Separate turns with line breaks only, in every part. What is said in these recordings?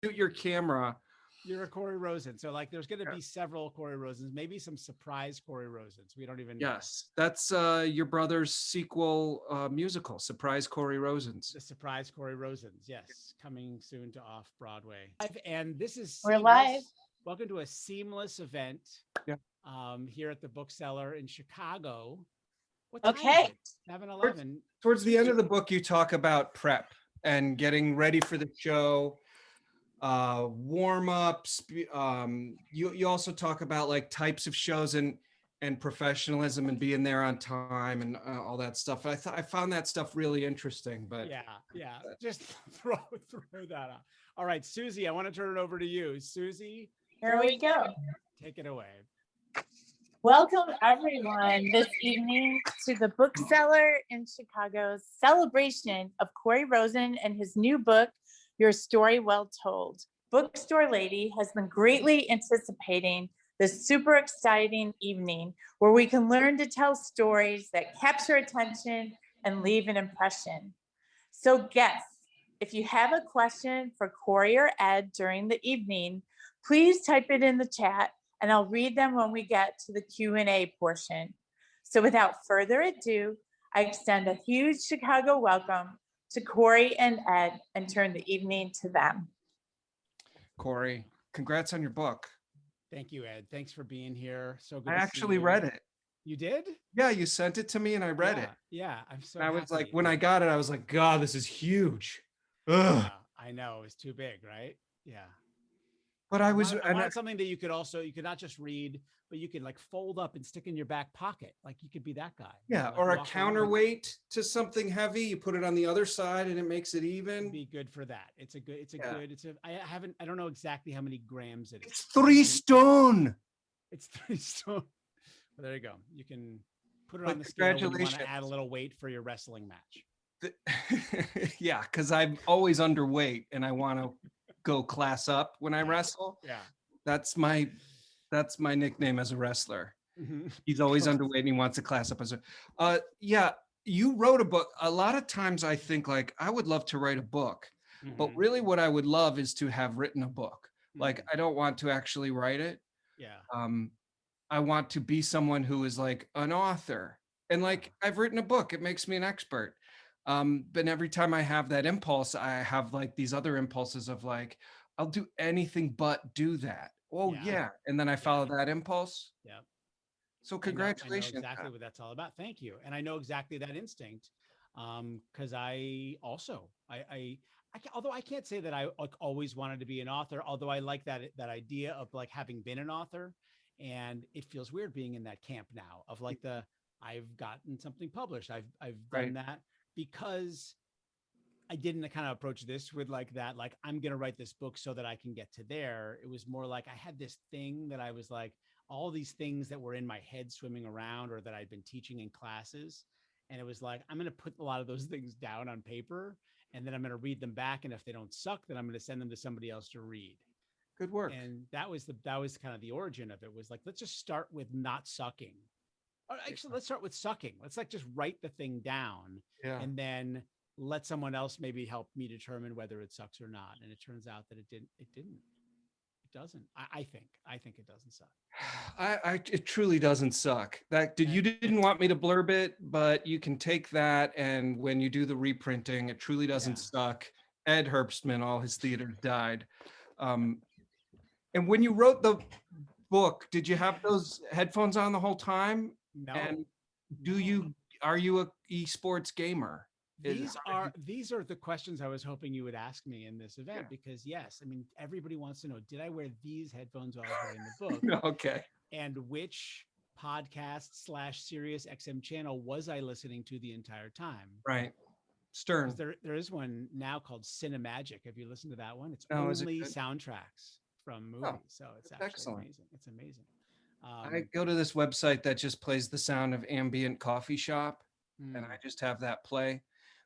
mute your camera.
You're a Corey Rosen. So like there's going to be several Corey Rosens, maybe some surprise Corey Rosens. We don't even know.
Yes, that's your brother's sequel musical, Surprise Corey Rosen's.
The surprise Corey Rosens. Yes, coming soon to off Broadway. And this is
We're live.
seamless. Welcome to a seamless event
Yeah.
Here at the Book Cellar in Chicago. What time
Okay.
is it? 7:11.
Towards the end of the book, you talk about prep and getting ready for the show, warm-ups. You also talk about like types of shows and professionalism and being there on time and all that stuff. I found that stuff really interesting. But
yeah, just throw that out. All right, Suzy, I want to turn it over to you. Suzy,
Here we go.
take it away.
Welcome, everyone, this evening to the Book Cellar in Chicago's celebration of Corey Rosen and his new book, Your Story Well Told. Bookstore Lady has been greatly anticipating this super exciting evening where we can learn to tell stories that capture attention and leave an impression. So guests, if you have a question for Corey or Ed during the evening, please type it in the chat and I'll read them when we get to the Q&A portion. So without further ado, I extend a huge Chicago welcome to Corey and Ed and turn the evening to them.
Corey, congrats on your book.
Thank you, Ed. Thanks for being here. So good.
I actually read it.
You did?
Yeah, you sent it to me and I read it.
Yeah, I'm so.
I was like, when I got it, I was like, God, this is huge. Ugh.
Yeah, I know, it's too big, right? Yeah.
But
I wanted something that you could not just read, but you could like fold up and stick in your back pocket. Like you could be that guy.
Yeah,
like
or a counterweight to something heavy. You put it on the other side and it makes it even.
It'd be good for that. I don't know exactly how many grams it is.
It's 3 stone.
It's 3 stone. Well, there you go. You can put it on the scale when you want to add a little weight for your wrestling match.
Yeah, because I'm always underweight and I want to go class up when I wrestle.
Yeah.
That's my nickname as a wrestler. He's always underweight and he wants to class up as a yeah, you wrote a book. A lot of times I think like I would love to write a book, but really what I would love is to have written a book. Like I don't want to actually write it.
Yeah.
I want to be someone who is like an author. And like I've written a book, it makes me an expert. But every time I have that impulse, I have like these other impulses of like, I'll do anything but do that. Oh yeah. And then I follow that impulse.
Yeah.
So congratulations.
I know exactly what that's all about. Thank you. And I know exactly that instinct. Because I also, although I can't say that I like always wanted to be an author, although I like that idea of like having been an author, and it feels weird being in that camp now of like I've gotten something published. I've done that because I didn't kind of approach this with like that, like I'm going to write this book so that I can get to there. It was more like I had this thing that I was like, all these things that were in my head swimming around or that I'd been teaching in classes. And it was like, I'm going to put a lot of those things down on paper and then I'm going to read them back. And if they don't suck, then I'm going to send them to somebody else to read.
Good work.
And that was kind of the origin of it, was like, let's just start with not sucking. Or actually, let's start with sucking. Let's like just write the thing down and then let someone else maybe help me determine whether it sucks or not. And it turns out that it doesn't. I think it doesn't suck.
It truly doesn't suck. You didn't want me to blurb it, but you can take that. And when you do the reprinting, it truly doesn't suck. Ed Herbstman, all his theaters died. And when you wrote the book, did you have those headphones on the whole time?
No.
And are you a esports gamer?
These are the questions I was hoping you would ask me in this event, because yes, I mean, everybody wants to know, did I wear these headphones while I was writing the book?
Okay.
And which podcast / Sirius XM channel was I listening to the entire time?
Right. Stern.
There is one now called Cinemagic. Have you listened to that one? It's
is it
only
good?
soundtracks from movies. So it's actually
excellent.
amazing. It's amazing.
I go to this website that just plays the sound of ambient coffee shop, and I just have that play.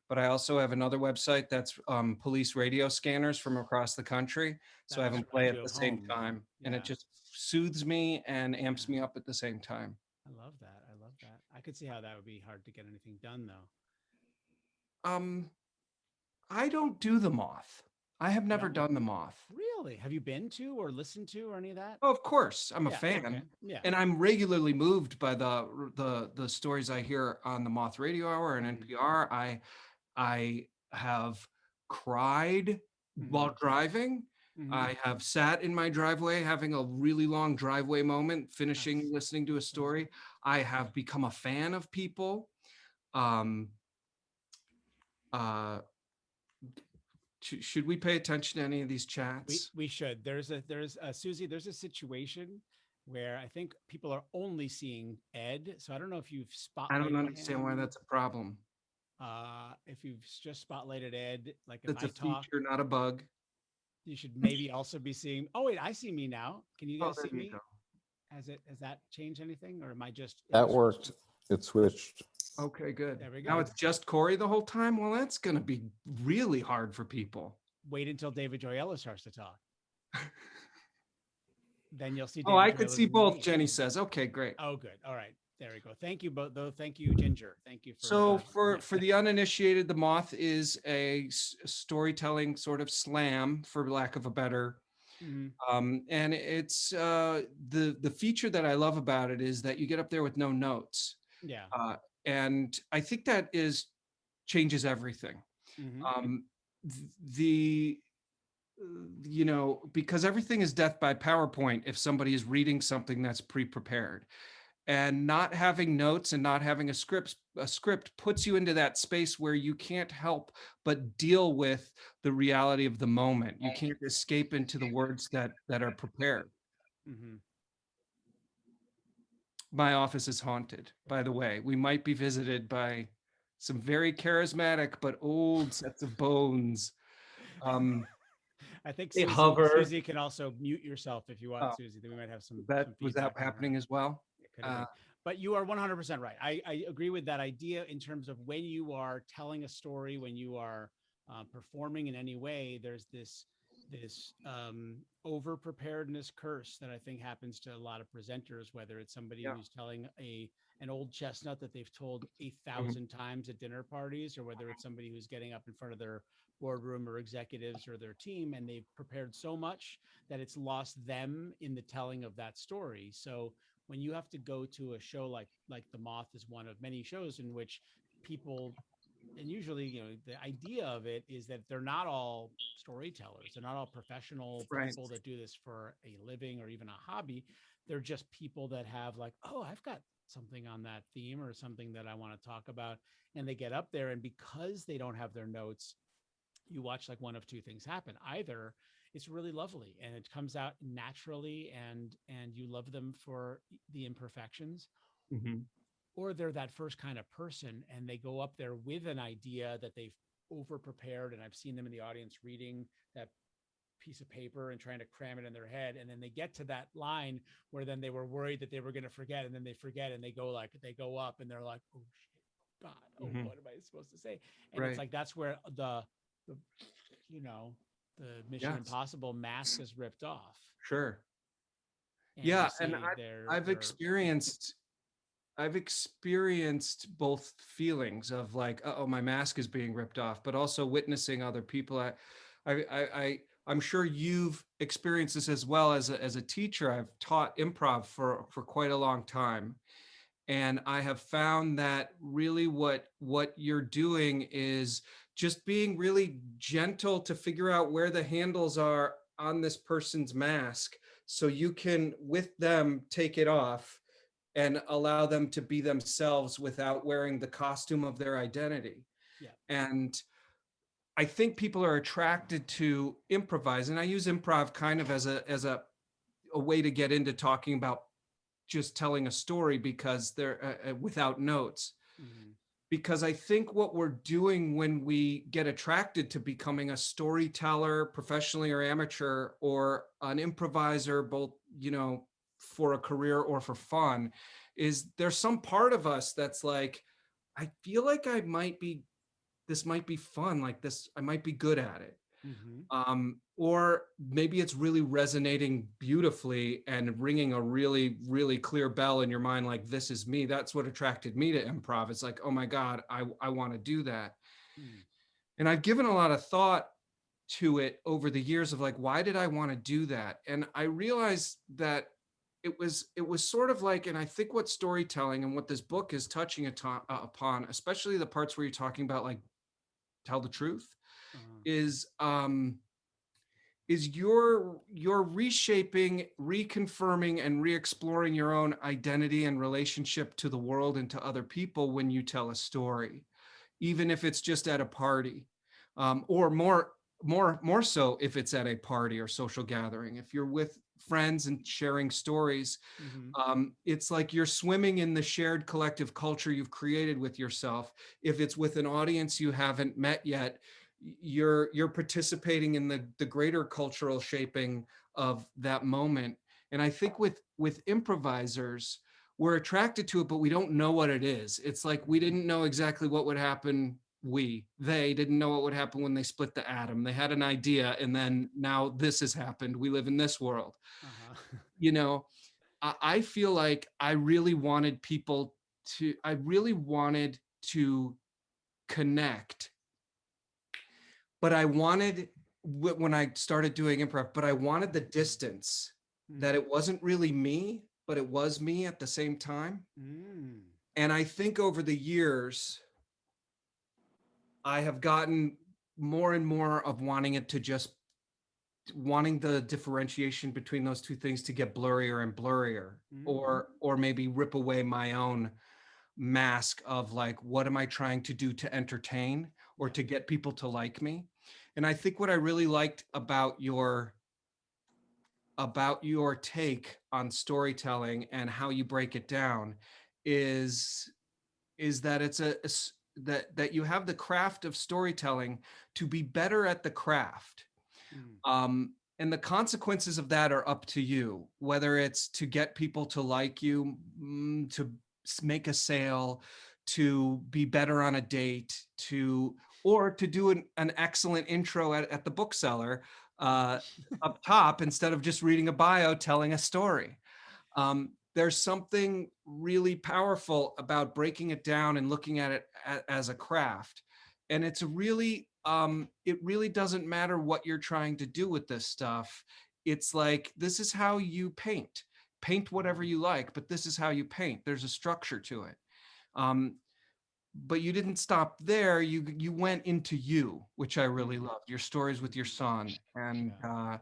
But I also have another website that's police radio scanners from across the country. So I have them play at the same time. And it just soothes me and amps me up at the same time.
I love that. I could see how that would be hard to get anything done, though.
I don't do the Moth. I have never
No?
done the Moth.
Really? Have you been to or listened to or any of that?
Oh, of course, I'm a
Yeah.
fan,
Okay. Yeah.
and I'm regularly moved by the stories I hear on the Moth Radio Hour and
Mhm.
NPR. I have cried
Mhm.
while driving.
Mhm.
I have sat in my driveway having a really long driveway moment, finishing
Nice.
listening to a
Nice.
story. I have become a fan of people. Um, uh, should we pay attention to any of these chats?
We should. There's a Susie. There's a situation where I think people are only seeing Ed. So I don't know if you've
I don't
spotlighted
understand why
him.
that's a problem.
If you've just spotlighted Ed, like if
That's a
I talk,
feature, not a bug.
you should maybe also be seeing. Oh wait, I see me now. Can you
Oh,
guys
there
see
you go.
me? Has that changed anything, or am I just?
That worked. It switched.
Okay, good.
There we
Now
go.
it's just Corey the whole time. Well, that's going to be really hard for people.
Wait until David Joyella starts to talk. Then you'll see.
Oh,
David
I could
Joyella's
see both.
name.
Jenny says, "Okay, great."
Oh, good. All right. There we go. Thank you both. Though. Thank you, Ginger. Thank you for.
So
Yeah.
for the uninitiated, the Moth is a storytelling sort of slam, for lack of a better.
Mhm.
And it's the feature that I love about it is that you get up there with no notes,
Yeah.
and I think that is changes everything.
Mhm.
The you know, because everything is death by PowerPoint if somebody is reading something that's pre-prepared, and not having notes and not having a script puts you into that space where you can't help but deal with the reality of the moment. You can't escape into the words that are prepared.
Mhm.
My office is haunted, by the way. We might be visited by some very charismatic but old sets of bones.
I think
They
Susie
hover.
Susie can also mute yourself if you want,
Oh,
Susie. Then we might have some
was that
feedback from her.
happening as well?
It could have been. But you are 100% right. I agree with that idea in terms of when you are telling a story, when you are performing in any way, there's this over preparedness curse that I think happens to a lot of presenters, whether it's somebody
Yeah.
who's telling an old chestnut that they've told
Mhm.
1,000 times at dinner parties, or whether it's somebody who's getting up in front of their boardroom or executives or their team and they've prepared so much that it's lost them in the telling of that story. So when you have to go to a show like The Moth is one of many shows in which people, and usually, the idea of it is that they're not all storytellers, they're not all professional
Right.
people that do this for a living or even a hobby. They're just people that have like, oh, I've got something on that theme or something that I want to talk about, and they get up there, and because they don't have their notes, you watch like one of two things happen. Either it's really lovely and it comes out naturally, and you love them for the imperfections,
Mhm.
or they're that first kind of person and they go up there with an idea that they've over prepared, and I've seen them in the audience reading that piece of paper and trying to cram it in their head, and then they get to that line where then they were worried that they were going to forget, and then they forget, and they go up and they're like, oh shit, God, oh,
Mhm.
what am I supposed to say? And it's
Right.
like that's where the you know the Mission
Yes.
Impossible mask is ripped off,
Sure.
and you
Yeah, and
see
I've experienced both feelings of like, oh, my mask is being ripped off, but also witnessing other people. I'm sure you've experienced this as well as a teacher. I've taught improv for quite a long time, and I have found that really what you're doing is just being really gentle to figure out where the handles are on this person's mask, so you can with them take it off and allow them to be themselves without wearing the costume of their identity.
yeah.
And I think people are attracted to improvise, and I use improv kind of as a way to get into talking about just telling a story because they're without notes.
Mhm.
Because I think what we're doing when we get attracted to becoming a storyteller, professionally or amateur, or an improviser, both, for a career or for fun, is there's some part of us that's like, I feel like this might be fun, like this, I might be good at it.
Mhm.
Or maybe it's really resonating beautifully and ringing a really, really clear bell in your mind, like, this is me. That's what attracted me to improv. It's like, oh my God, I want to do that.
Mhm.
And I've given a lot of thought to it over the years of like, why did I want to do that? And I realized that it was sort of like, and I think what storytelling and what this book is touching upon, especially the parts where you're talking about like tell the truth,
Uh-huh.
is you're reshaping, reconfirming, and re-exploring your own identity and relationship to the world and to other people when you tell a story, even if it's just at a party, or more so if it's at a party or social gathering. If you're with friends and sharing stories,
Mhm.
it's like you're swimming in the shared collective culture you've created with yourself. If it's with an audience you haven't met yet, you're participating in the greater cultural shaping of that moment. And I think with improvisers, we're attracted to it, but we don't know what it is. It's like we didn't know exactly what would happen. They didn't know what would happen when they split the atom. They had an idea, and then now this has happened. We live in this world.
Uh-huh.
You know, I feel like I really wanted to connect, but I wanted, when I started doing improv, but I wanted the distance, that
Mm.
it wasn't really me, but it was me at the same time.
Mm.
And I think over the years, I have gotten more and more of wanting the differentiation between those two things to get blurrier and blurrier,
Mm.
or maybe rip away my own mask of like, what am I trying to do to entertain or
Yeah.
to get people to like me? And I think what I really liked about your take on storytelling and how you break it down is that that you have the craft of storytelling to be better at the craft.
Mm.
And the consequences of that are up to you, whether it's to get people to like you, to make a sale, to be better on a date, or to do an excellent intro at the bookseller, up top, instead of just reading a bio, telling a story. There's something really powerful about breaking it down and looking at it as a craft. And it really doesn't matter what you're trying to do with this stuff. It's like, this is how you paint. Paint whatever you like, but this is how you paint. There's a structure to it. Um, but you didn't stop there. You went into you, which I really
Mm.
loved. Your stories with your son,
Yeah.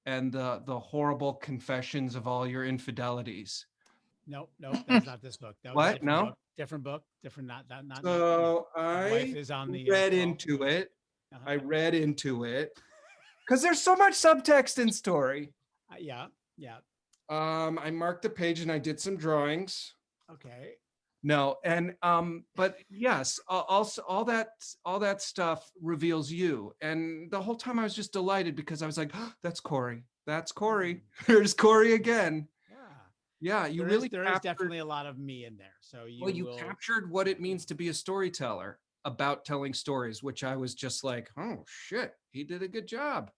and the horrible confessions of all your infidelities.
Nope, nope, that's not this book. That was a
What?
different
No?
book. Different book. Different. Not. Yeah.
So
My wife
I
is on the
read
call.
into it.
Uh-huh.
I read into it because there's so much subtext in story.
Yeah. Yeah.
I marked the page and I did some drawings.
Okay.
No, and but yes, also all that stuff reveals you. And the whole time I was just delighted because I was like, oh, that's Corey. That's Corey. There's Corey again.
Yeah.
Yeah, you
There is
really
there is
captured,
definitely a lot of me in there. So
well,
you
you
will.
captured what
Yeah.
it means to be a storyteller about telling stories, which I was just like, oh shit, he did a good job.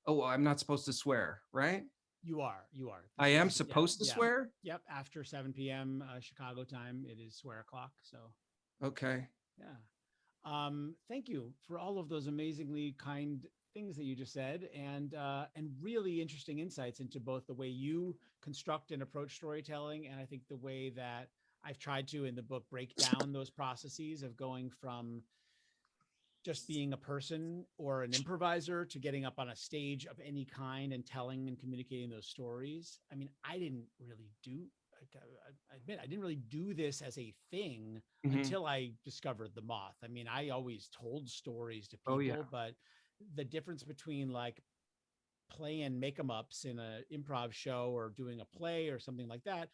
Oh, well, I'm not supposed to swear, right?
You are. You are.
I
This
am
is. Yeah.
supposed to
Yeah.
swear?
Yep. After 7 p.m. Chicago time, it is swear o'clock. So
Okay.
yeah. Thank you for all of those amazingly kind things that you just said, and really interesting insights into both the way you construct and approach storytelling, and I think the way that I've tried to in the book break down those processes of going from just being a person or an improviser to getting up on a stage of any kind and telling and communicating those stories. I mean, I didn't really do, I admit, I didn't really do this as a thing
Mhm.
until I discovered the moth. I mean, I always told stories to
Oh, yeah.
people, but the difference between like playing make 'em ups in a improv show or doing a play or something like that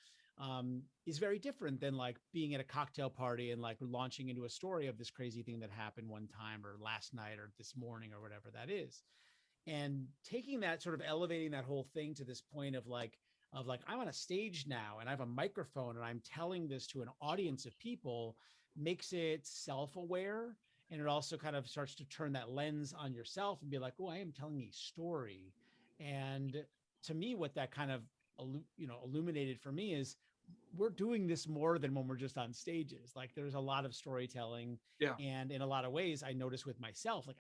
is very different than like being at a cocktail party and like launching into a story of this crazy thing that happened one time or last night or this morning or whatever that is. And taking that, sort of elevating that whole thing to this point of like I'm on a stage now and I have a microphone and I'm telling this to an audience of people makes it self-aware, and it also kind of starts to turn that lens on yourself and be like, oh, I am telling a story. And to me, what that kind of illuminated for me is we're doing this more than when we're just on stages. Like there's a lot of storytelling,
Yeah.
and in a lot of ways I notice with myself, like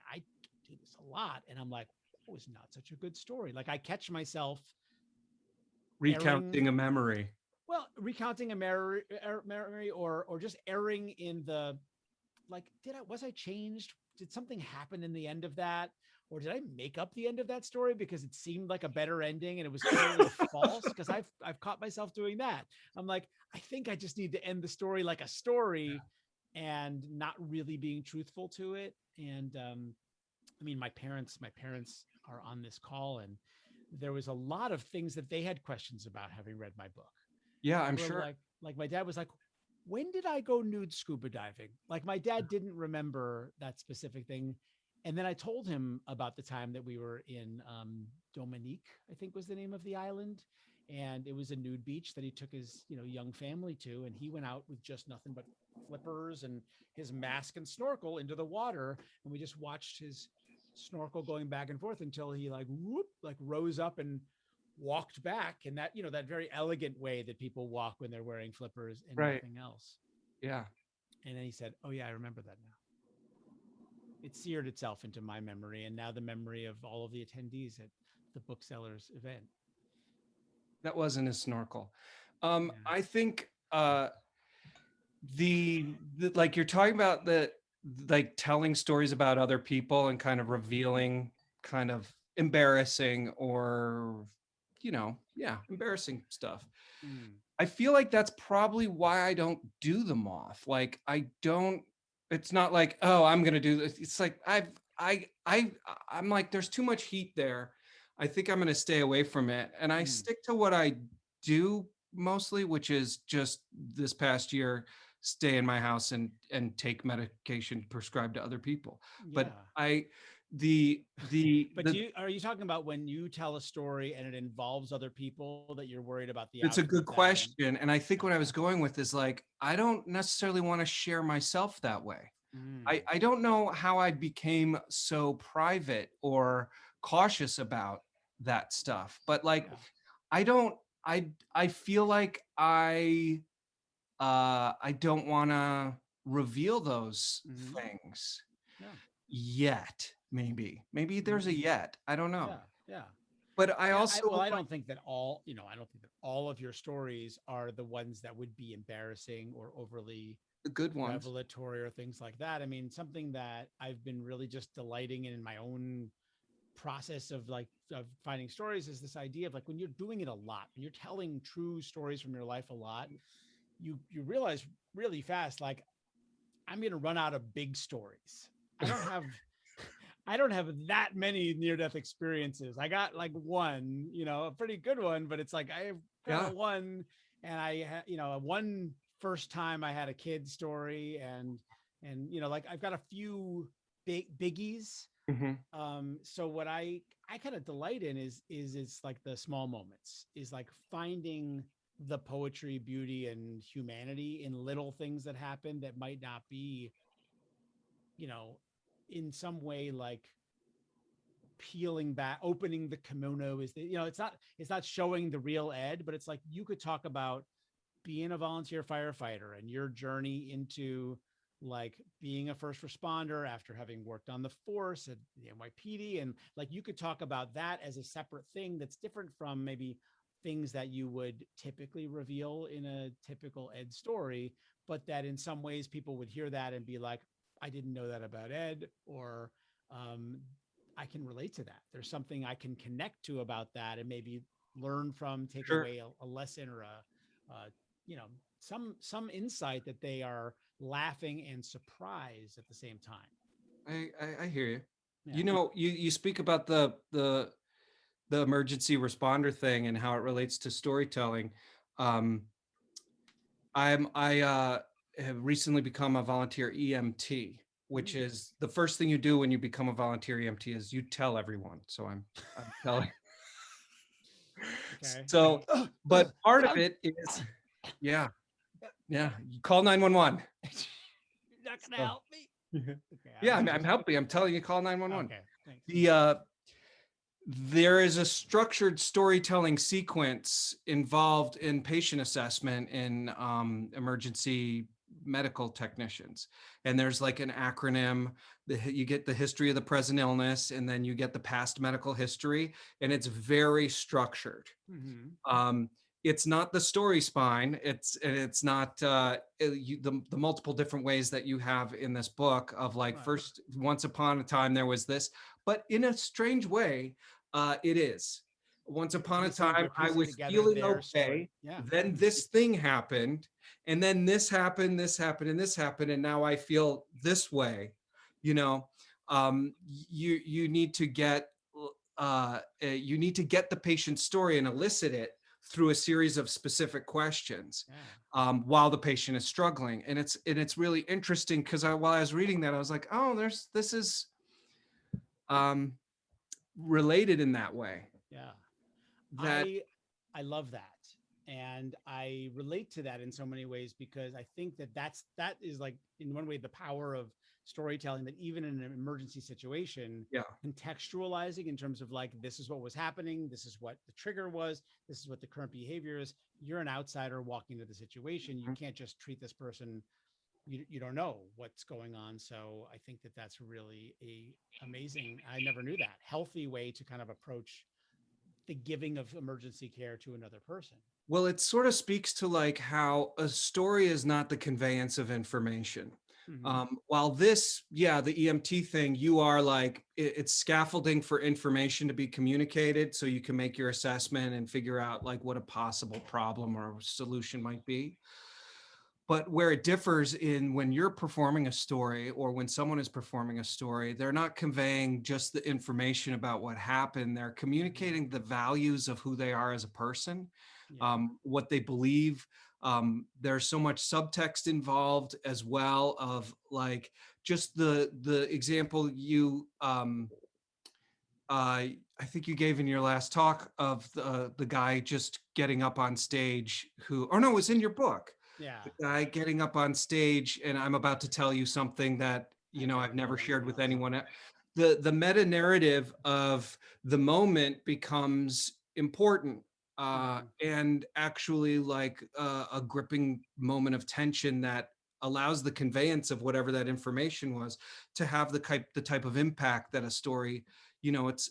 do this a lot. And I'm like, it was not such a good story. Like I catch myself
Recounting
erring,
a memory.
well, recounting a memory or just erring in the, like, was I changed? Did something happen in the end of that? Or did I make up the end of that story because it seemed like a better ending and it was totally false? Because I've caught myself doing that. I'm like, I think I just need to end the story like a story and not really being truthful to it. And I mean, my parents are on this call, and there was a lot of things that they had questions about having read my book.
Yeah,
They
I'm
were
sure.
like my dad was like, when did I go nude scuba diving? Like my dad didn't remember that specific thing. And then I told him about the time that we were in Dominique, I think was the name of the island. And it was a nude beach that he took his, young family to. And he went out with just nothing but flippers and his mask and snorkel into the water. And we just watched his snorkel going back and forth until he like rose up and walked back in that, that very elegant way that people walk when they're wearing flippers and
Right.
nothing else.
Yeah.
And then he said, oh yeah, I remember that now. It seared itself into my memory and now the memory of all of the attendees at the Book Sellers event.
That wasn't a snorkel.
Yeah.
I think the like you're talking about the like telling stories about other people and kind of revealing kind of embarrassing or embarrassing stuff. I feel like that's probably why I don't do the moth. Like it's not like, oh, I'm gonna do this. It's like I'm like, there's too much heat there. I think I'm gonna stay away from it. And I stick to what I do mostly, which is just this past year, stay in my house and take medication prescribed to other people.
Yeah.
But are
you talking about when you tell a story and it involves other people that you're worried about the
it's a
outcome
good
of that?
question. And I think what I was going with is like, I don't necessarily want to share myself that way. I don't know how I became so private or cautious about that stuff, but like, I feel like I don't want to reveal those things yet. Maybe there's a yet. I don't know.
Yeah.
But I also
I don't think that I don't think that all of your stories are the ones that would be embarrassing or overly
the good ones.
revelatory or things like that. I mean, something that I've been really just delighting in my own process of finding stories is this idea of like when you're doing it a lot, when you're telling true stories from your life a lot, you realize really fast, like, I'm going to run out of big stories. I don't have that many near-death experiences. I got like one, a pretty good one, but it's like I have got one, and one first time I had a kid story, and like I've got a few biggies. So what I kind of delight in is like the small moments, is like finding the poetry, beauty, and humanity in little things that happen that might not be, in some way, like peeling back, opening the kimono is it's not showing the real Ed, but it's like you could talk about being a volunteer firefighter and your journey into like being a first responder after having worked on the force at the NYPD. And like, you could talk about that as a separate thing that's different from maybe things that you would typically reveal in a typical Ed story, but that in some ways people would hear that and be like, I didn't know that about Ed, or I can relate to that. There's something I can connect to about that and maybe learn from, take away a lesson or some insight that they are laughing and surprised at the same time.
I hear you. Yeah. You speak about the emergency responder thing and how it relates to storytelling. I have recently become a volunteer EMT, which is the first thing you do when you become a volunteer EMT is you tell everyone. So I'm telling. Okay. So, but part of it is, yeah, you call 911.
You're not gonna help me.
Okay, yeah, I'm helping. I'm telling you, call 911.
Okay, thanks.
There is a structured storytelling sequence involved in patient assessment in emergency medical technicians. And there's like an acronym you get the history of the present illness, and then you get the past medical history, and it's very structured.
Mhm.
It's not the story spine. It's not the multiple different ways that you have in this book of like,
Right.
first, once upon a time there was this, but in a strange way, it is. Once upon a time,
You're
I
piecing
was
together
feeling
their story.
okay.
Yeah.
Then this thing happened, and then this happened, and this happened, and now I feel this way. You know, you need to get the patient's story and elicit it through a series of specific questions
Yeah.
while the patient is struggling. And it's really interesting because while I was reading that, I was like, oh, this is related in that way.
Yeah.
That
I love that. And I relate to that in so many ways, because I think that is like, in one way, the power of storytelling, that even in an emergency situation,
yeah,
contextualizing in terms of like, this is what was happening, this is what the trigger was, this is what the current behavior is. You're an outsider walking into the situation. You can't just treat this person. You don't know what's going on. So I think that that's really amazing. I never knew that healthy way to kind of approach the giving of emergency care to another person.
well, it sort of speaks to like how a story is not the conveyance of information.
Mm-hmm.
While this, yeah, the EMT thing, you are like, it's scaffolding for information to be communicated so you can make your assessment and figure out like what a possible problem or solution might be. But where it differs in when you're performing a story or when someone is performing a story, they're not conveying just the information about what happened. They're communicating the values of who they are as a person,
Yeah.
what they believe. There's so much subtext involved as well of like just the example you I think you gave in your last talk of the guy just getting up on stage who, or no, it was in your book.
Yeah.
The guy getting up on stage, and I'm about to tell you something that, you know, I've never
told
shared
anyone
with
else.
anyone. The meta narrative of the moment becomes important, and actually like a gripping moment of tension that allows the conveyance of whatever that information was to have the type of impact that a story, you know, it's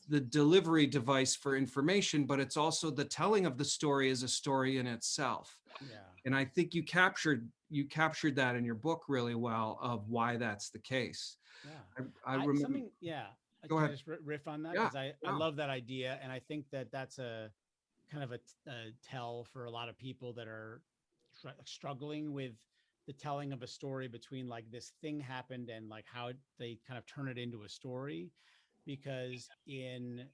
the delivery device for information, but it's also the telling of the story as a story in itself.
Yeah.
And I think you captured that in your book really well of why that's the case.
Yeah.
I remember.
Yeah.
Go
Can I
ahead.
just riff on that?
Yeah,
Because I
yeah.
love that idea. And I think that that's a kind of a tell for a lot of people that are struggling with the telling of a story, between like this thing happened and like how they kind of turn it into a story. Because in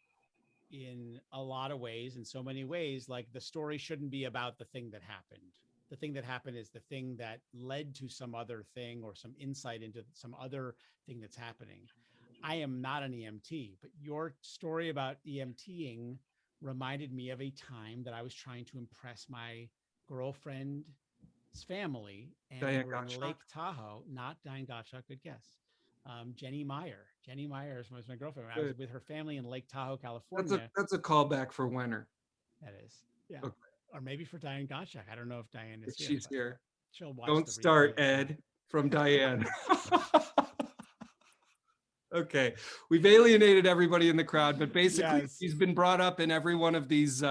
a lot of ways, in so many ways, like the story shouldn't be about the thing that happened. The thing that happened is the thing that led to some other thing, or some insight into some other thing that's happening. I am not an EMT, but your story about EMTing reminded me of a time that I was trying to impress my girlfriend's family, and we
Diane
were in
Gottschalk.
Lake Tahoe. Not Diane Gottschalk, good guess. Jenny Meyer. Jenny Meyer was my girlfriend. I was
Good.
with her family in Lake Tahoe,
That's a
California.
that's a callback for Wenner.
That is, yeah.
Okay,
Or maybe for Diane Gottschalk. I don't know if Diane is
if
here,
she's
but
here.
she'll watch
Don't
the
start,
replay.
Ed, from Diane. Okay, we've alienated everybody in the crowd, but basically
Yes.
she's been brought up in every one of these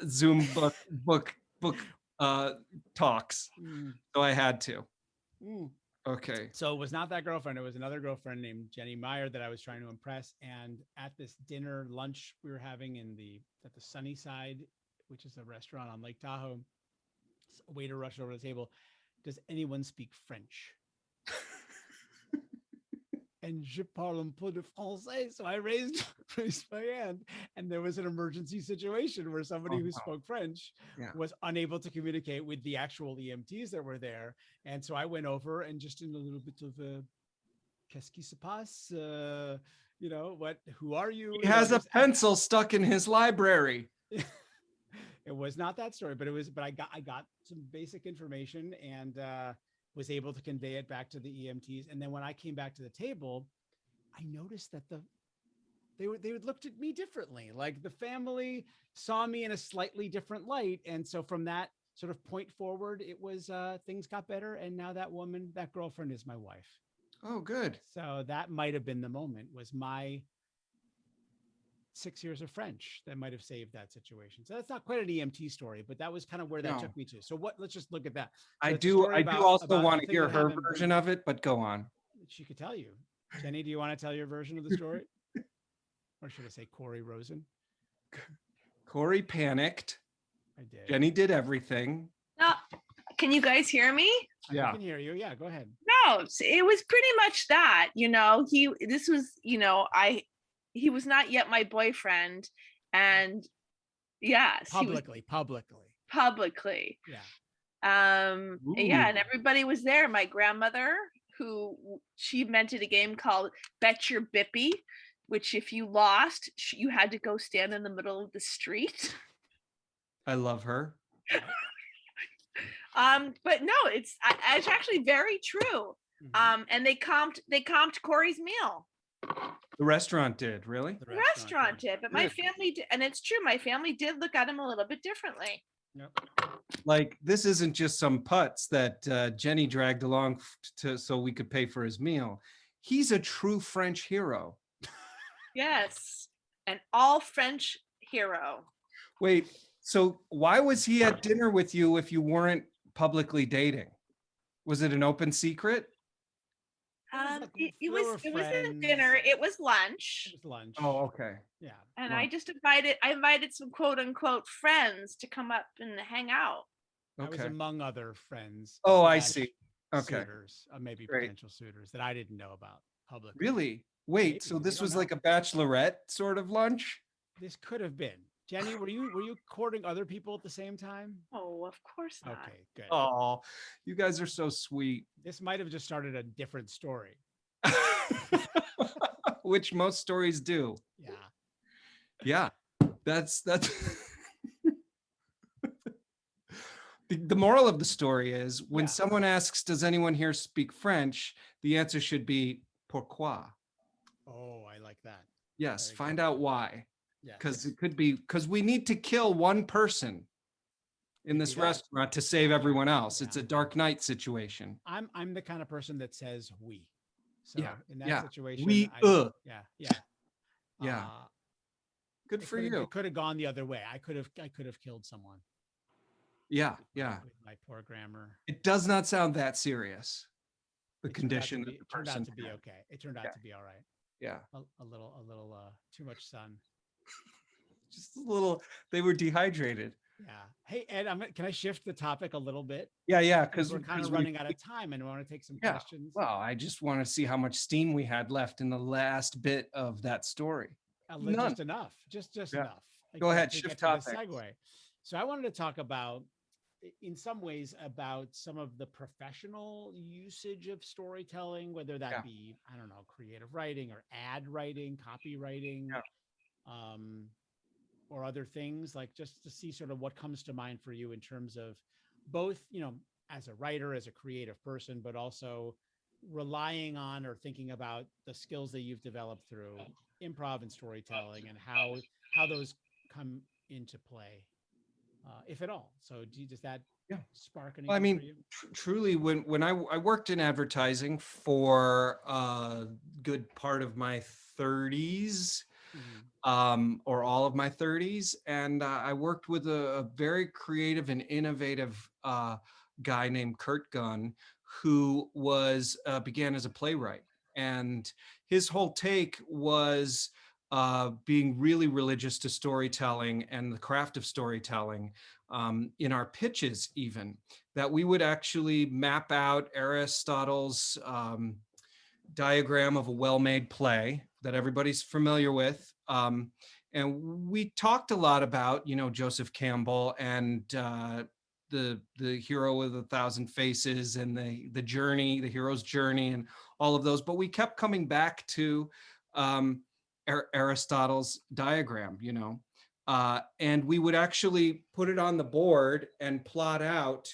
Zoom book uh, talks,
Mm,
so I had to.
mm.
Okay.
So it was not that girlfriend. It was another girlfriend named Jenny Meyer that I was trying to impress. And at this dinner lunch we were having at the Sunnyside, which is a restaurant on Lake Tahoe, a waiter rushed over to the table. Does anyone speak French? And je parle un peu de français. So I raised my hand, and there was an emergency situation where somebody
Oh,
who
no.
spoke French
Yeah.
was unable to communicate with the actual EMTs that were there. And so I went over and just in a little bit of a qu'est-ce qui se passe? Who are you?
He has a pencil stuck in his library.
It was not that story, but I got some basic information, and was able to convey it back to the EMTs. And then when I came back to the table, I noticed that they would looked at me differently. Like the family saw me in a slightly different light. And so from that sort of point forward, it was things got better. And now that girlfriend is my wife.
Oh, good.
So that might have been the moment, was my 6 years of French that might have saved that situation. So that's not quite an EMT story, but that was kind of where that
No.
took me to. So let's just look at that.
I
So it's a
do.
story
I do
about
also
a
want to
thing
hear
that
her
happened.
version of it, but go on.
She could tell you. Jenny, do you want to tell your version of the story? Or should I say Corey Rosen?
Corey panicked.
I did.
Jenny did everything.
No, can you guys hear me?
I can hear you. Yeah, go ahead.
No, it was pretty much that, he was not yet my boyfriend, and yes,
Publicly.
publicly.
Yeah.
Yeah, and everybody was there. My grandmother, she invented a game called Bet Your Bippy, which if you lost, you had to go stand in the middle of the street.
I love her.
But no, it's actually very true. And they comped Corey's meal.
The restaurant did, really?
The restaurant did, but my family did, and it's true, my family did look at him a little bit differently.
Yep.
Like, this isn't just some putz that Jenny dragged along so we could pay for his meal. He's a true French hero.
Yes, an all French hero.
Wait, so why was he at dinner with you if you weren't publicly dating? Was it an open secret?
It wasn't dinner, it was lunch.
It was lunch.
Oh, okay.
Yeah.
And
Wow.
I invited some quote unquote friends to come up and hang out.
I was
Okay.
among other friends.
Oh, I
slash
see. Okay.
Suitors, maybe
Great.
potential suitors that I didn't know about publicly.
Really? Wait,
Maybe,
so
we
this
don't
was
know.
like a bachelorette sort of lunch?
This could have been. Jenny, were you courting other people at the same time?
Oh, of course not.
Okay, good.
Oh, you guys are so sweet.
This might have just started a different story.
Which most stories do.
Yeah.
Yeah, that's the moral of the story is when
Yeah.
someone asks, does anyone here speak French? The answer should be pourquoi.
Oh, I like that.
Yes,
Very
find
good.
out why.
Yeah.
Because it could be because we need to kill one person in
Could
this
be that.
restaurant to save everyone else. It's
Yeah.
a Dark Knight situation.
I'm the kind of person that says we. So
Yeah,
in that
yeah.
situation,
We,
yeah.
Yeah. Good for you.
It could have gone the other way. I could have killed someone.
Yeah, yeah.
With my poor grammar.
It does not sound that serious. The
It turned out to
condition
be-
that the
turned out
person
to be
had.
okay. It turned out
Yeah.
to be all right.
Yeah,
A little too much sun.
just a little. They were dehydrated.
Yeah. Hey Ed, can I shift the topic a little bit?
Yeah,
Because
because
we're kind of running out of time and I want to take some
Yeah.
questions.
Well, I just want to see how much steam we had left in the last bit of that story. None.
Just enough. Just
Yeah.
enough.
Go ahead,
to
shift
get to the
topics.
segue. So I wanted to talk about, in some ways, about some of the professional usage of storytelling, whether that
Yeah.
be, I don't know, creative writing or ad writing, copywriting,
Yeah.
or other things, like just to see sort of what comes to mind for you in terms of both, as a writer, as a creative person, but also relying on or thinking about the skills that you've developed through improv and storytelling and how those come into play, if at all. So does that
Yeah.
spark anything
Well, I mean,
for you?
truly, when I worked in advertising for a good part of my 30s, or all of my 30s, and I worked with a very creative and innovative guy named Kurt Gunn, who began as a playwright, and his whole take was being really religious to storytelling and the craft of storytelling, in our pitches, even that we would actually map out Aristotle's diagram of a well-made play that everybody's familiar with. And we talked a lot about, Joseph Campbell and the hero with 1,000 faces and the journey, the hero's journey, and all of those. But we kept coming back to Aristotle's diagram, and we would actually put it on the board and plot out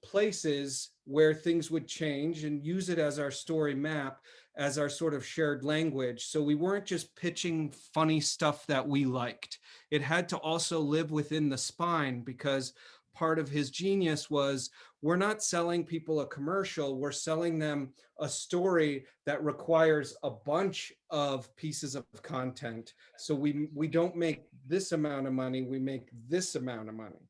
places where things would change and use it as our story map, as our sort of shared language. So we weren't just pitching funny stuff that we liked. It had to also live within the spine, because part of his genius was, we're not selling people a commercial, we're selling them a story that requires a bunch of pieces of content. So we don't make this amount of money, we make this amount of money.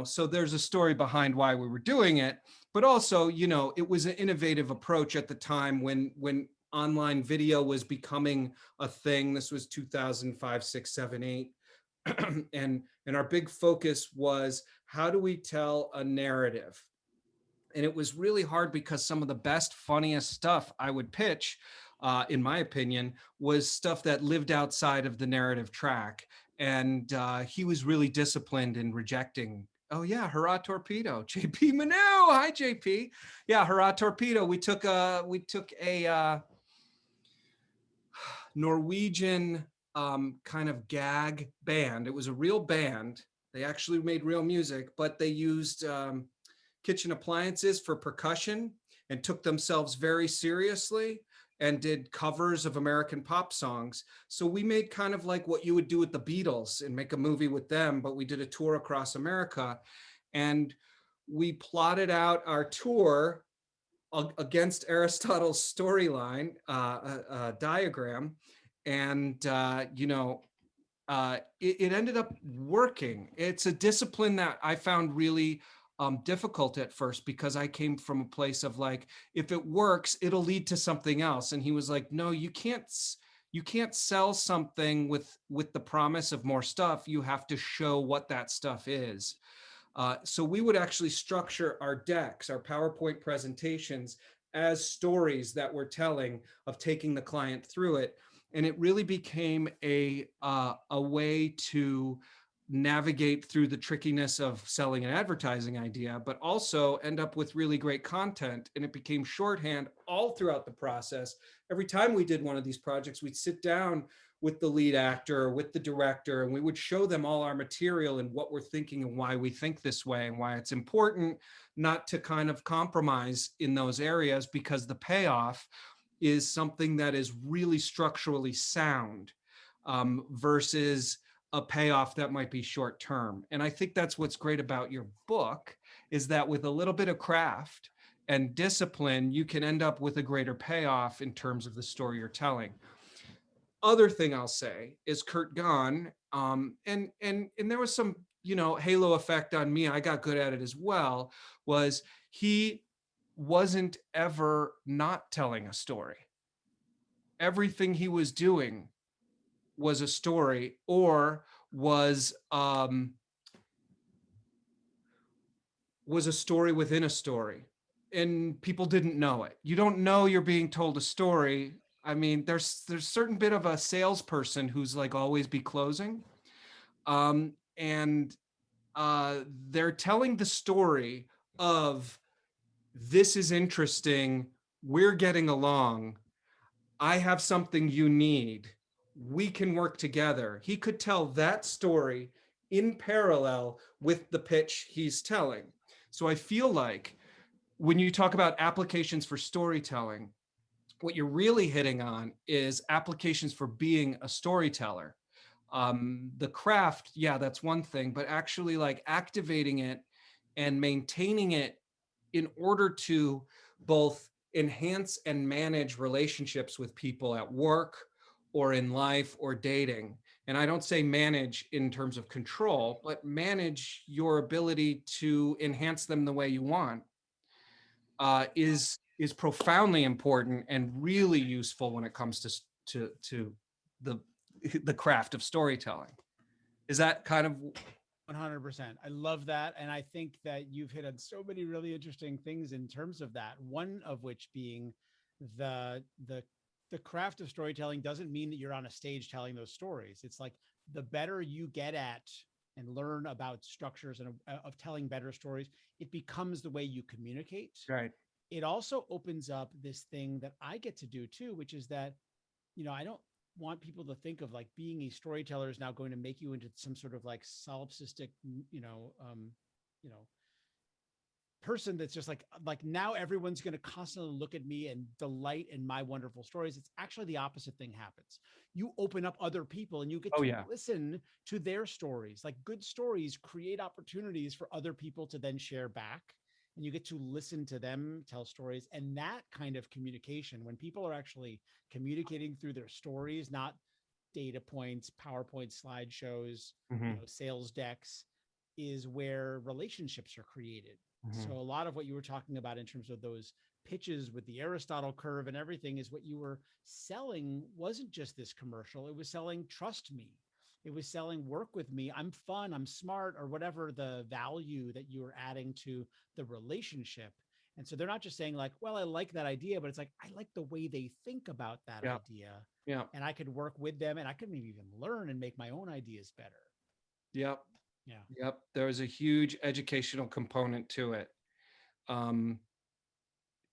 So there's a story behind why we were doing it, but also, it was an innovative approach at the time when online video was becoming a thing. This was 2005, 6, 7, 8. and our big focus was, how do we tell a narrative? And it was really hard because some of the best, funniest stuff I would pitch, in my opinion, was stuff that lived outside of the narrative track. And he was really disciplined in rejecting. Oh yeah, hurrah torpedo, JP Manu. Hi JP. Yeah, hurrah torpedo. We took a Norwegian kind of gag band. It was a real band. They actually made real music, but they used kitchen appliances for percussion and took themselves very seriously and did covers of American pop songs. So we made kind of like what you would do with the Beatles and make a movie with them, but we did a tour across America, and we plotted out our tour against Aristotle's storyline diagram. And, it ended up working. It's a discipline that I found really difficult at first, because I came from a place of like, if it works, it'll lead to something else. And he was like, no, you can't sell something with the promise of more stuff. You have to show what that stuff is. So we would actually structure our decks, our PowerPoint presentations, as stories that we're telling, of taking the client through it. And it really became a way to navigate through the trickiness of selling an advertising idea, but also end up with really great content. And it became shorthand all throughout the process. Every time we did one of these projects, we'd sit down with the lead actor, with the director, and we would show them all our material and what we're thinking and why we think this way, and why it's important not to kind of compromise in those areas, because the payoff is something that is really structurally sound, versus a payoff that might be short term. And I think that's what's great about your book, is that with a little bit of craft and discipline, you can end up with a greater payoff in terms of the story you're telling. Other thing I'll say is Kurt Gunn, and there was some, halo effect on me. I got good at it as well. Was he wasn't ever not telling a story. Everything he was doing was a story, or was a story within a story, and people didn't know it. You don't know you're being told a story. I mean, there's certain bit of a salesperson who's like always be closing, and they're telling the story of, this is interesting, we're getting along, I have something you need, we can work together. He could tell that story in parallel with the pitch he's telling. So I feel like when you talk about applications for storytelling, what you're really hitting on is applications for being a storyteller. The craft, yeah, that's one thing, but actually like activating it and maintaining it in order to both enhance and manage relationships with people at work or in life or dating. And I don't say manage in terms of control, but manage your ability to enhance them the way you want, is profoundly important and really useful when it comes to the craft of storytelling. Is that kind of
100%. I love that. And I think that you've hit on so many really interesting things in terms of that. One of which being the craft of storytelling doesn't mean that you're on a stage telling those stories. It's like the better you get at and learn about structures and of telling better stories, it becomes the way you communicate.
right?
It also opens up this thing that I get to do too, which is that, I don't want people to think of like being a storyteller is now going to make you into some sort of like solipsistic, person that's just like now everyone's going to constantly look at me and delight in my wonderful stories. It's actually the opposite thing happens. You open up other people and you get to listen to their stories. Like good stories create opportunities for other people to then share back, and you get to listen to them tell stories. And that kind of communication, when people are actually communicating through their stories, not data points, PowerPoint slideshows, sales decks, is where relationships are created. So a lot of what you were talking about in terms of those pitches with the Aristotle curve and everything is what you were selling wasn't just this commercial. It was selling trust me. It was selling work with me. I'm fun, I'm smart, or whatever the value that you were adding to the relationship. And so they're not just saying like, well, I like that idea, but it's like, I like the way they think about that idea.
Yeah.
And I could work with them and I could maybe even learn and make my own ideas better.
Yep.
Yeah.
Yep. There was a huge educational component to it.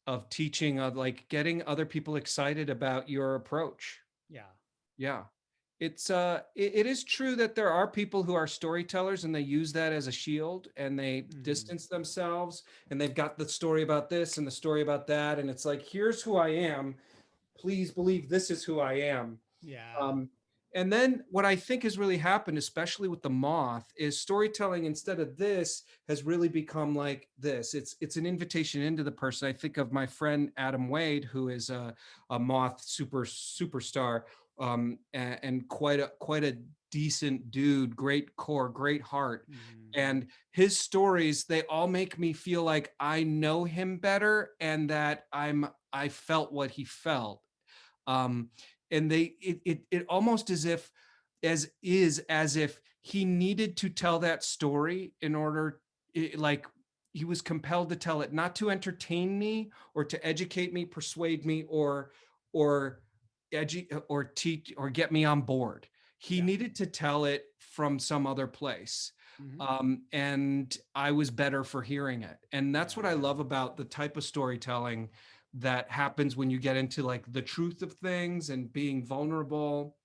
Of teaching, of like getting other people excited about your approach.
Yeah.
Yeah. It is true that there are people who are storytellers and they use that as a shield and they distance themselves and they've got the story about this and the story about that. And it's like, here's who I am. Please believe this is who I am.
Yeah.
And then what I think has really happened, especially with the Moth, is storytelling instead of this has really become like this. It's an invitation into the person. I think of my friend Adam Wade, who is a Moth superstar, and quite a decent dude, great core, great heart. And his stories, they all make me feel like I know him better and that I felt what he felt. And it almost as if he needed to tell that story in order, like he was compelled to tell it, not to entertain me or to educate me, persuade me, or teach or get me on board. He needed to tell it from some other place. And I was better for hearing it. And that's what I love about the type of storytelling that happens when you get into like the truth of things and being vulnerable.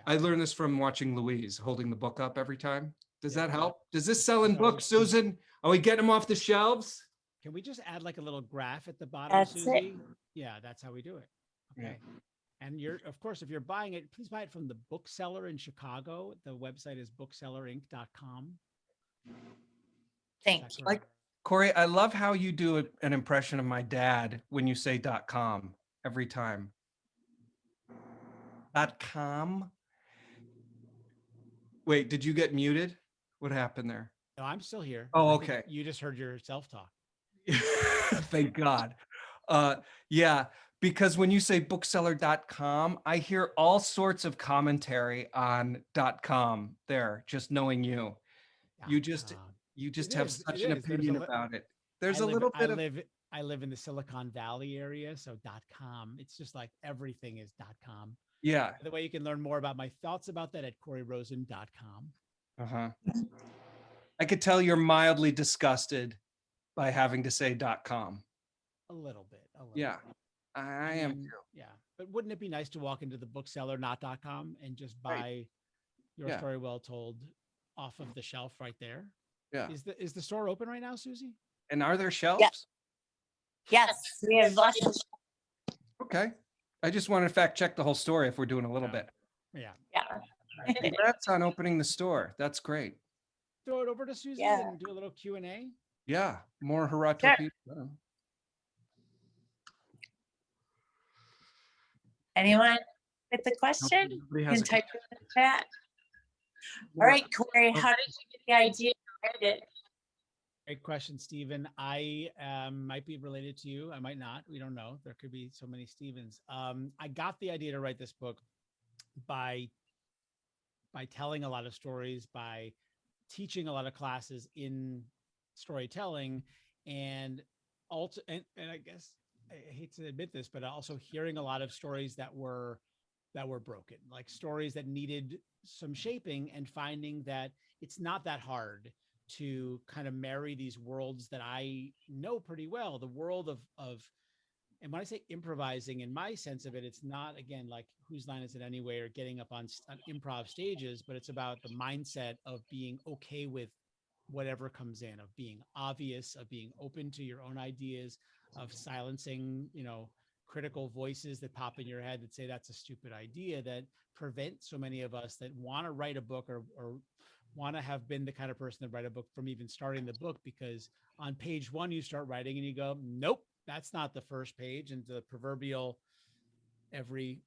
I learned this from watching Louise holding the book up every time. Does that help? Does this sell in books, Susan? Are we getting them off the shelves?
Can we just add like a little graph at the bottom,
That's
Suzy?
it.
Yeah, that's how we do it. Okay. And of course, if you're buying it, please buy it from the Book Cellar in Chicago. The website is booksellarinc.com.
Thank you.
Like, Corey, I love how you do an impression of my dad when you say .com every time. .com? Wait, did you get muted? What happened there?
No, I'm still here.
Oh,
I think
okay.
You just heard yourself talk.
Thank God. Yeah, because when you say bookseller.com, I hear all sorts of commentary on .com there, just knowing you. You just have such an opinion about it. There's a little bit of
I live in the Silicon Valley area, so .com. It's just like everything is .com.
Yeah.
By the way, you can learn more about my thoughts about that at CoreyRosen.com.
I could tell you're mildly disgusted by having to say .com.
A little bit.
Yeah, I am too.
Yeah, but wouldn't it be nice to walk into the bookseller, not .com, and just buy your story well told off of the shelf right there?
Yeah.
Is the store open right now, Suzy?
And are there shelves?
Yes, we have lots of.
Okay. I just want to fact check the whole story if we're doing a little bit.
Yeah.
Congrats on opening the store. That's great.
Throw it over to Suzy and do a little Q&A.
Yeah, more Harato people.
Anyone with the question? You can type it in the chat. All right, Corey, how did you get the idea to write it?
Great question, Stephen. I might be related to you. I might not. We don't know. There could be so many Stevens. I got the idea to write this book by telling a lot of stories, by teaching a lot of classes in storytelling, and also, and I guess I hate to admit this, but also hearing a lot of stories that were broken, like stories that needed some shaping, and finding that it's not that hard to kind of marry these worlds that I know pretty well. The world of and when I say improvising, in my sense of it, it's not, again, like whose line is it anyway, or getting up on improv stages, but it's about the mindset of being okay with whatever comes in, of being obvious, of being open to your own ideas, of silencing, critical voices that pop in your head that say that's a stupid idea, that prevent so many of us that want to write a book or want to have been the kind of person that write a book from even starting the book, because on page one you start writing and you go, nope, that's not the first page. And the proverbial every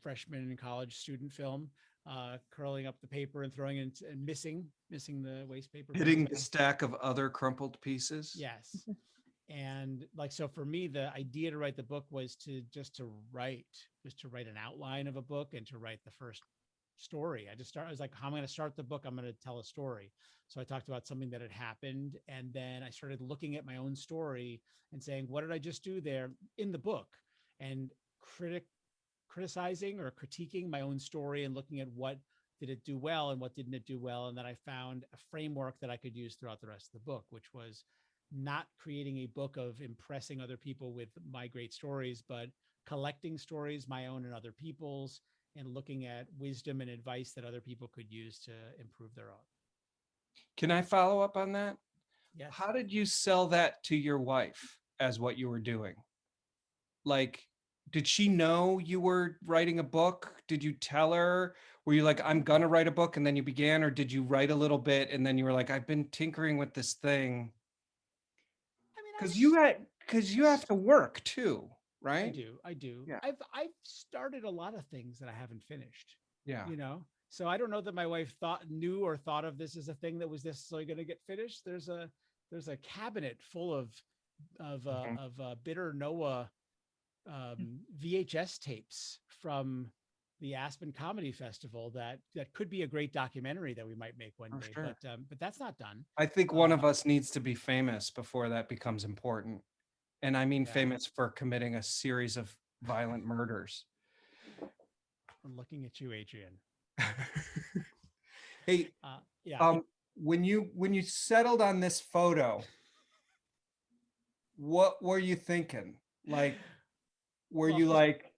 freshman in college student film, curling up the paper and throwing it and missing the waste paper.
Hitting the stack of other crumpled pieces.
Yes. And like, so for me, the idea to write the book was to write an outline of a book and to write the first story. I was like, how am I going to start the book? I'm going to tell a story. So I talked about something that had happened. And then I started looking at my own story and saying, what did I just do there in the book? And criticizing or critiquing my own story and looking at what did it do well and what didn't it do well. And then I found a framework that I could use throughout the rest of the book, which was not creating a book of impressing other people with my great stories, but collecting stories, my own and other people's, and looking at wisdom and advice that other people could use to improve their own.
Can I follow up on that?
Yes.
How did you sell that to your wife as what you were doing? Like, did she know you were writing a book? Did you tell her? Were you like, I'm gonna write a book, and then you began? Or did you write a little bit and then you were like, I've been tinkering with this thing? Because you have to work too, right?
I do.
Yeah.
I've started a lot of things that I haven't finished.
Yeah.
So I don't know that my wife knew or thought of this as a thing that was necessarily going to get finished. There's a cabinet full of Bitter Noah VHS tapes from the Aspen Comedy Festival that could be a great documentary that we might make one day.
Sure.
But that's not done.
I think one of us needs to be famous before that becomes important. And I mean, famous for committing a series of violent murders.
I'm looking at you, Adrian.
Hey, when you settled on this photo, what were you thinking? Like, were you like,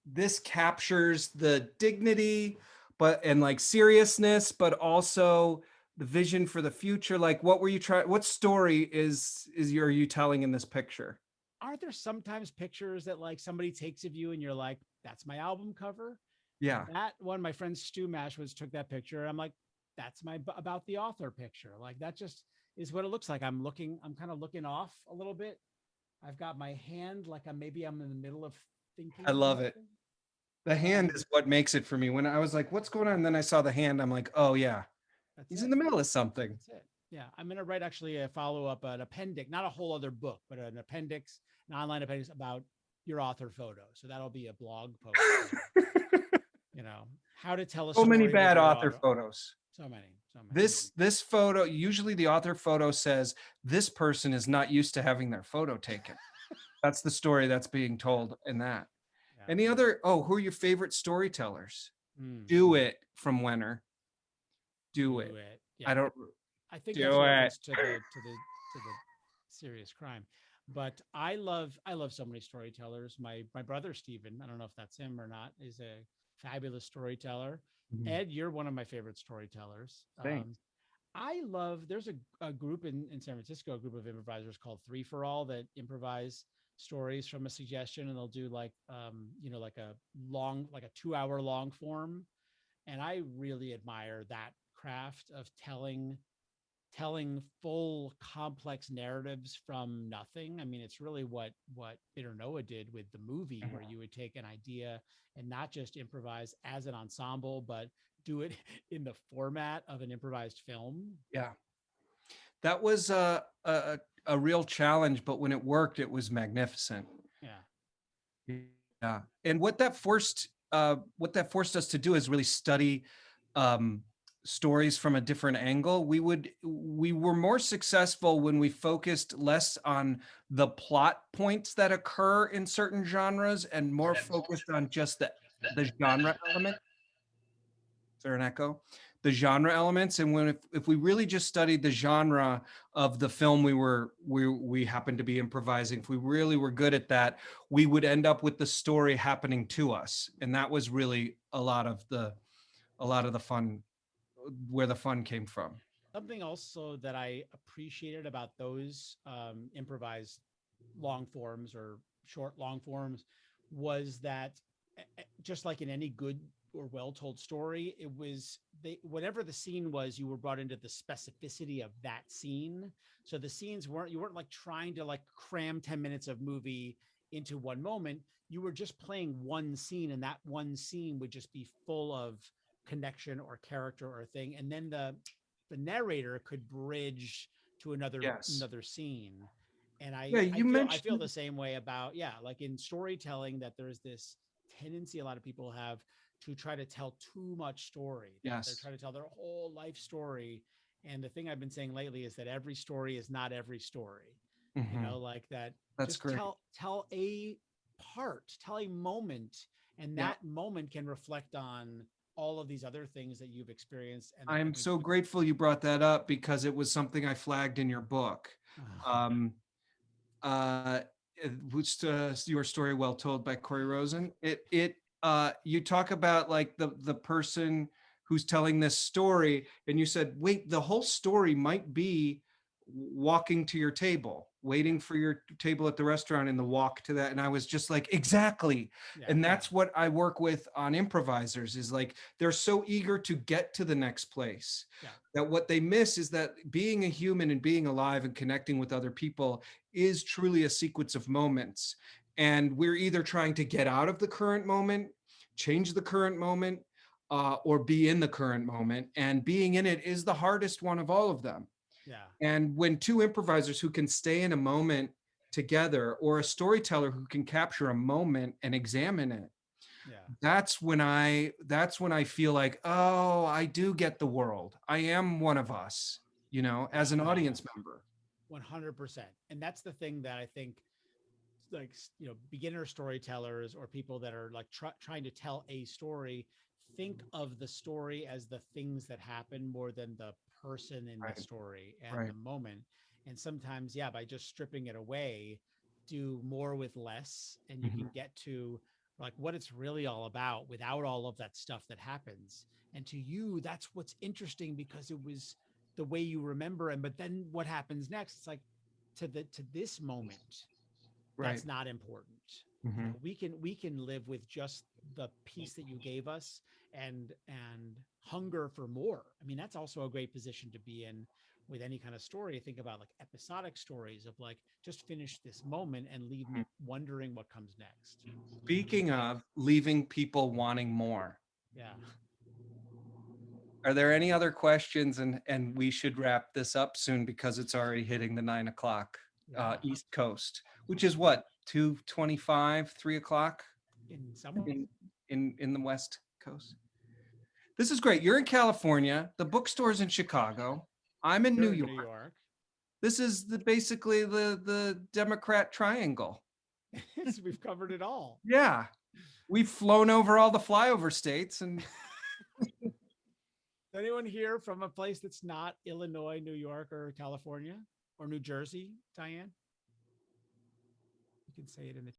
this captures the dignity, and like seriousness, but also the vision for the future? Like, what were you trying? What story are you telling in this picture?
Aren't there sometimes pictures that like somebody takes of you and you're like, that's my album cover?
Yeah.
That one, my friend Stu Mash took that picture. I'm like, that's my about the author picture. Like, that just is what it looks like. I'm kind of looking off a little bit. I've got my hand like I'm in the middle of thinking.
I love it. The hand is what makes it for me. When I was like, what's going on? And then I saw the hand. I'm like, oh yeah, he's in the middle of something.
That's it. Yeah. I'm going to write actually a follow-up, an appendix, not a whole other book, but an appendix, an online appendix about your author photo. So that'll be a blog post. How to tell a story.
So many bad
with your
author photos.
So many.
This photo, usually the author photo says, this person is not used to having their photo taken. That's the story that's being told in that.
Yeah.
Any other, who are your favorite storytellers?
Mm.
Do It from Wenner. Do It.
Yeah. I think
Do
that's a reference
it.
to the serious crime. But I love so many storytellers. My brother Stephen, I don't know if that's him or not, is a fabulous storyteller.
Mhm.
Ed, you're one of my favorite storytellers.
Thanks.
There's a group in San Francisco, a group of improvisers called 3 for All that improvise stories from a suggestion, and they'll do like like a 2-hour long form. And I really admire that craft of telling full complex narratives from nothing. I mean, it's really what Bitter Noah did with the movie, where you would take an idea and not just improvise as an ensemble, but do it in the format of an improvised film.
Yeah. That was a real challenge, but when it worked, it was magnificent.
Yeah.
Yeah. And what that forced us to do is really study stories from a different angle. We were more successful when we focused less on the plot points that occur in certain genres and more focused on just the genre element. Is there an echo? The genre elements. And if we really just studied the genre of the film we happened to be improvising, if we really were good at that, we would end up with the story happening to us. And that was really a lot of the fun where the fun came from.
Something also that I appreciated about those improvised long forms or short long forms was that just like in any good or well told story, it was whatever the scene was, you were brought into the specificity of that scene. So the scenes you weren't like trying to like cram 10 minutes of movie into one moment. You were just playing one scene, and that one scene would just be full of connection or character or thing. And then the narrator could bridge to another scene. And
Yeah,
I feel the same way about, like in storytelling, that there's this tendency a lot of people have to try to tell too much story. They're trying to tell their whole life story. And the thing I've been saying lately is that every story is not every story. You know, like that.
That's
just
great.
Tell a part, tell a moment, and that moment can reflect on all of these other things that you've experienced. And
I'm so grateful you brought that up, because it was something I flagged in your book. Which Your Story Well Told by Corey Rosen. You talk about like the person who's telling this story, and you said, wait, the whole story might be walking to your table, waiting for your table at the restaurant, and the walk to that. And I was just like, exactly. And that's what I work with on improvisers, is like, they're so eager to get to the next place that what they miss is that being a human and being alive and connecting with other people is truly a sequence of moments. And we're either trying to get out of the current moment, change the current moment, or be in the current moment. And being in it is the hardest one of all of them. And when two improvisers who can stay in a moment together, or a storyteller who can capture a moment and examine it, that's when I feel like, oh, I do get the world. I am one of us, as an audience member.
100%. And that's the thing that I think, like, beginner storytellers or people that are like trying to tell a story, think of the story as the things that happen more than the person in the story and the moment. And sometimes, by just stripping it away, do more with less, and you can get to like what it's really all about without all of that stuff that happens. And to you, that's what's interesting, because it was the way you remember. And but then what happens next? It's like to this moment, that's not important. We can live with just the piece that you gave us, and hunger for more. I mean, that's also a great position to be in with any kind of story. Think about like episodic stories of like, just finish this moment and leave me wondering what comes next.
Speaking of leaving people wanting more,
Yeah.
are there any other questions? And we should wrap this up soon, because it's already hitting the 9 o'clock East Coast, which is what, 2:25, 3 o'clock in the West Coast. This is great. You're in California. The bookstore's in Chicago. I'm in New York. This is basically the Democrat triangle.
We've covered it all.
Yeah. We've flown over all the flyover states. And
anyone here from a place that's not Illinois, New York, or California, or New Jersey, Diane? You can say it in the